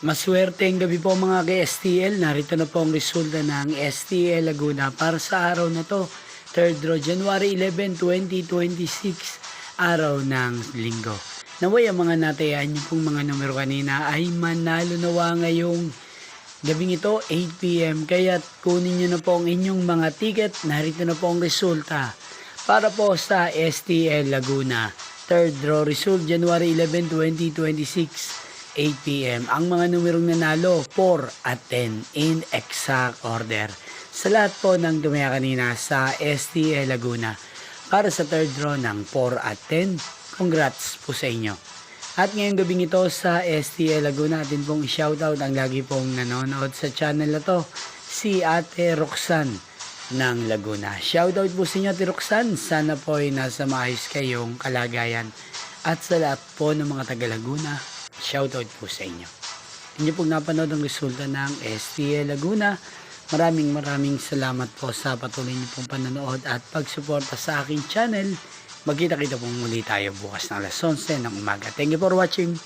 Maswerteng gabi po mga ka-STL. Narito na po ang resulta ng STL Laguna para sa araw na to. 3rd draw, January 11, 2026, araw ng linggo. Naway ang mga natayaan niyo pong mga numero kanina ay manalo nawa ngayong gabing ito, 8 p.m. Kaya kunin niyo na po ang inyong mga ticket. Narito na po ang resulta para po sa STL Laguna. 3rd draw result, January 11, 2026. 8 p.m. Ang mga numerong nanalo, 4 at 10 in exact order. Sa lahat po ng tumaya kanina sa STL Laguna para sa 3rd draw ng 4 at 10, congrats po sa inyo. At ngayong gabing ito sa STL Laguna, atin pong shoutout ang lagi pong nanonood sa channel na to, si Ate Roxanne ng Laguna. Shoutout po sa inyo, Ate Roxanne. Sana po ay nasa maayos kayong kalagayan. At sa lahat po ng mga taga Laguna, shoutout po sa inyo. Hindi po napanood ang resulta ng STL Laguna. Maraming salamat po sa patuloy niyo pong panonood at pagsuporta sa aking channel. Magkita-kita po muli tayo bukas ng alas 11 ng umaga. Thank you for watching.